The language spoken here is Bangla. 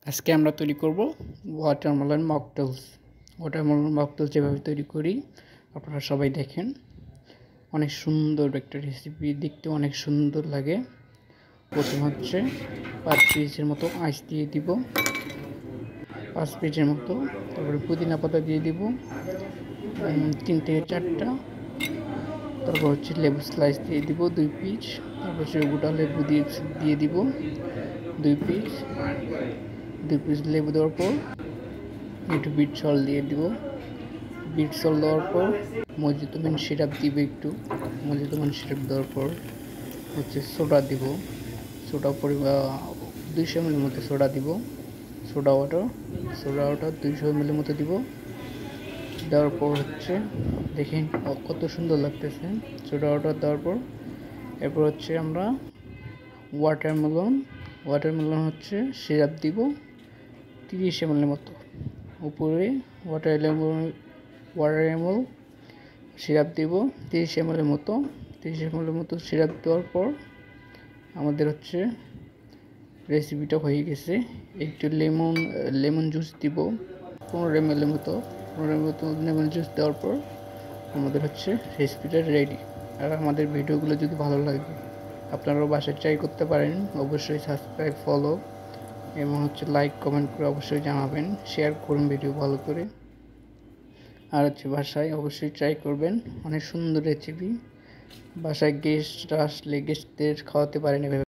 আজকে আমরা তৈরি করব ওয়াটারমেলন মকটেলস। ওয়াটারমেলন মকটেলস যেভাবে তৈরি করি আপনারা সবাই দেখেন। অনেক সুন্দর একটা রেসিপি, দেখতে অনেক সুন্দর লাগে। প্রথম হচ্ছে 5 পিসের মতো আইস দিয়ে দিব, 5 পিসের মতো। তারপরে পুদিনা পাতা দিয়ে দিব 3 থেকে 4টা। তারপর হচ্ছে লেবু স্লাইস দিয়ে দিব 2 পিস। তারপর হচ্ছে গোটা লেবু দিয়ে দিব 2 পিস। 2 পিস লেবু দেওয়ার পর একটু বিট সল্ট দিয়ে দিব। বিট সল্ট দেওয়ার পর মজিতোমেন সিরাপ দিব একটু। মজিতোমেন সিরাপ দেওয়ার পর হচ্ছে সোডা দিব। সোডা 200 ml মতো সোডা দিব। সোডা ওয়াটার 200 ml মতো দিব। দেওয়ার পর হচ্ছে দেখেন কত সুন্দর লাগতেছে সোডা ওয়াটার দেওয়ার পর। এরপর হচ্ছে আমরা ওয়াটারমেলন হচ্ছে সিরাপ দিব 30 ml মতো। উপরে ওয়াটারমেলন সিরাপ দিব 30 ml মতো। 30 ml মতো সিরাপ দেওয়ার পর আমাদের হচ্ছে রেসিপিটা হয়ে গেছে। একটু লেমন জুস দিব 15 ml মতো। 15 ml মতো লেমন জুস দেওয়ার পর আমাদের হচ্ছে রেসিপিটা রেডি। আর আমাদের ভিডিওগুলো যদি ভালো লাগে আপনারাও বাসায় ট্রাই করতে পারেন। অবশ্যই সাবস্ক্রাইব, ফলো এবং হচ্ছে লাইক, কমেন্ট করে অবশ্যই জানাবেন। শেয়ার করুন ভিডিও ভালো করে। আর হচ্ছে বাসায় অবশ্যই ট্রাই করবেন। অনেক সুন্দর রেসিপি। বাসায় গেস্ট আসলে গেস্টদের খাওয়াতে পারেন এভাবে।